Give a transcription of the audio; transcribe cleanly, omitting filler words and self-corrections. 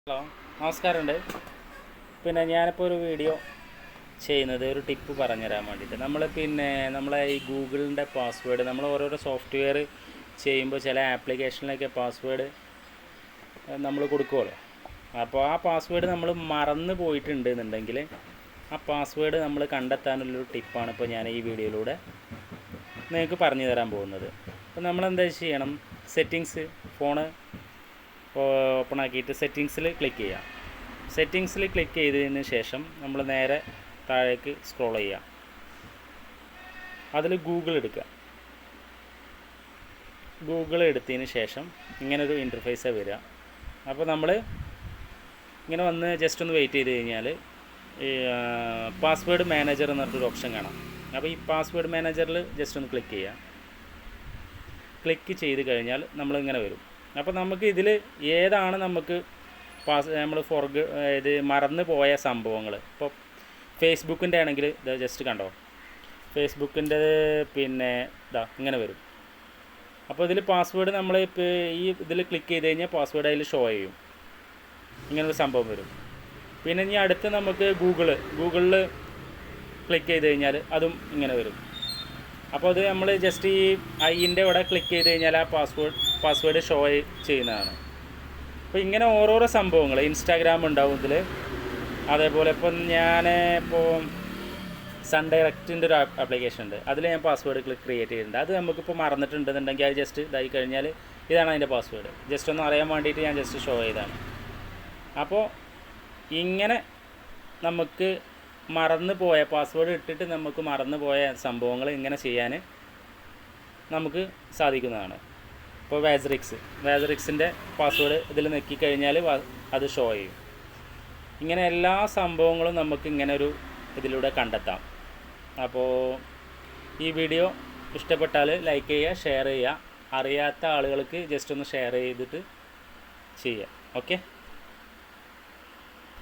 Hello, നമസ്കാരമുണ്ട്. പിന്നെ ഞാനിപ്പോൾ ഒരു വീഡിയോ ചെയ്യുന്നത് ഒരു ടിപ്പ് പറഞ്ഞുതരാൻ വേണ്ടിയിട്ട്. നമ്മളെ ഈ ഗൂഗിളിൻ്റെ പാസ്വേഡ് നമ്മൾ ഓരോരോ സോഫ്റ്റ്വെയർ ചെയ്യുമ്പോൾ ചില ആപ്ലിക്കേഷനിലൊക്കെ പാസ്വേഡ് നമ്മൾ കൊടുക്കുമല്ലോ. അപ്പോൾ ആ പാസ്വേഡ് നമ്മൾ മറന്നു പോയിട്ടുണ്ട് എന്നുണ്ടെങ്കിൽ ആ പാസ്വേഡ് നമ്മൾ കണ്ടെത്താനുള്ളൊരു ടിപ്പാണ് ഇപ്പോൾ ഞാൻ ഈ വീഡിയോയിലൂടെ നിങ്ങൾക്ക് പറഞ്ഞു തരാൻ പോകുന്നത്. അപ്പോൾ നമ്മളെന്താ ചെയ്യണം, സെറ്റിങ്സ് ഫോണ് ഓപ്പൺ ആക്കിയിട്ട് സെറ്റിങ്സിൽ ക്ലിക്ക് ചെയ്യാം. സെറ്റിങ്സിൽ ക്ലിക്ക് ചെയ്തതിന് ശേഷം നമ്മൾ നേരെ താഴേക്ക് സ്ക്രോൾ ചെയ്യുക. അതിൽ ഗൂഗിൾ എടുക്കുക. ഗൂഗിൾ എടുത്തതിന് ശേഷം ഇങ്ങനൊരു ഇൻ്റർഫേസ് വരിക. അപ്പോൾ നമ്മൾ ഇങ്ങനെ വന്ന് ജസ്റ്റ് ഒന്ന് വെയിറ്റ് ചെയ്ത് കഴിഞ്ഞാൽ ഈ പാസ്വേഡ് മാനേജർ എന്ന് പറഞ്ഞൊരു ഓപ്ഷൻ കാണാം. അപ്പോൾ ഈ പാസ്വേഡ് മാനേജറിൽ ജസ്റ്റ് ഒന്ന് ക്ലിക്ക് ചെയ്യുക. ക്ലിക്ക് ചെയ്ത് കഴിഞ്ഞാൽ നമ്മളിങ്ങനെ വരും. അപ്പോൾ നമുക്ക് ഇതിൽ ഏതാണ് നമുക്ക് നമ്മൾ ഇത് മറന്നു പോയ സംഭവങ്ങൾ. ഇപ്പോൾ ഫേസ്ബുക്കിൻ്റെ ആണെങ്കിൽ ഇത് ജസ്റ്റ് കണ്ടോ, ഫേസ്ബുക്കിൻ്റെ പിന്നെ ഇങ്ങനെ വരും. അപ്പോൾ ഇതിൽ പാസ്വേഡ് നമ്മൾ ഇപ്പോൾ ഈ ഇതിൽ ക്ലിക്ക് ചെയ്ത് കഴിഞ്ഞാൽ പാസ്വേഡ് അതിൽ ഷോ ചെയ്യും. ഇങ്ങനൊരു സംഭവം വരും. പിന്നെ ഇനി അടുത്ത് നമുക്ക് ഗൂഗിളിൽ ക്ലിക്ക് ചെയ്ത് കഴിഞ്ഞാൽ അതും ഇങ്ങനെ വരും. അപ്പോൾ അത് നമ്മൾ ജസ്റ്റ് ഈ ഐൻ്റെ ഇവിടെ ക്ലിക്ക് ചെയ്ത് കഴിഞ്ഞാൽ ആ പാസ്വേഡ് ഷോ ചെയ്യുന്നതാണ്. അപ്പോൾ ഇങ്ങനെ ഓരോരോ സംഭവങ്ങൾ ഇൻസ്റ്റാഗ്രാം ഉണ്ടാവും ഇതിൽ. അതേപോലെ ഇപ്പോൾ സൺ ഡയറക്റ്റിൻ്റെ ഒരു ആപ്ലിക്കേഷൻ ഉണ്ട്, അതിൽ ഞാൻ പാസ്വേഡ് ക്രിയേറ്റ് ചെയ്തിട്ടുണ്ട്. അത് നമുക്കിപ്പോൾ മറന്നിട്ടുണ്ടെന്നുണ്ടെങ്കിൽ അത് ജസ്റ്റ് ഇതായി കഴിഞ്ഞാൽ ഇതാണ് അതിൻ്റെ പാസ്വേഡ്. ജസ്റ്റ് ഒന്ന് അറിയാൻ വേണ്ടിയിട്ട് ഞാൻ ജസ്റ്റ് ഷോ ചെയ്താണ്. അപ്പോൾ ഇങ്ങനെ നമുക്ക് മറന്നു പോയ പാസ്വേഡ് ഇട്ടിട്ട് നമുക്ക് മറന്നു പോയ സംഭവങ്ങൾ ഇങ്ങനെ ചെയ്യാൻ നമുക്ക് സാധിക്കുന്നതാണ്. ഇപ്പോൾ വാസറിക്സിൻ്റെ പാസ്വേഡ് ഇതിൽ നെക്കിക്കഴിഞ്ഞാൽ അത് ഷോ ചെയ്യും. ഇങ്ങനെ എല്ലാ സംഭവങ്ങളും നമുക്ക് ഇങ്ങനെ ഒരു ഇതിലൂടെ കണ്ടെത്താം. അപ്പോൾ ഈ വീഡിയോ ഇഷ്ടപ്പെട്ടാൽ ലൈക്ക് ചെയ്യുക, ഷെയർ ചെയ്യുക. അറിയാത്ത ആളുകൾക്ക് ജസ്റ്റ് ഒന്ന് ഷെയർ ചെയ്തിട്ട് ചെയ്യുക. ഓക്കെ.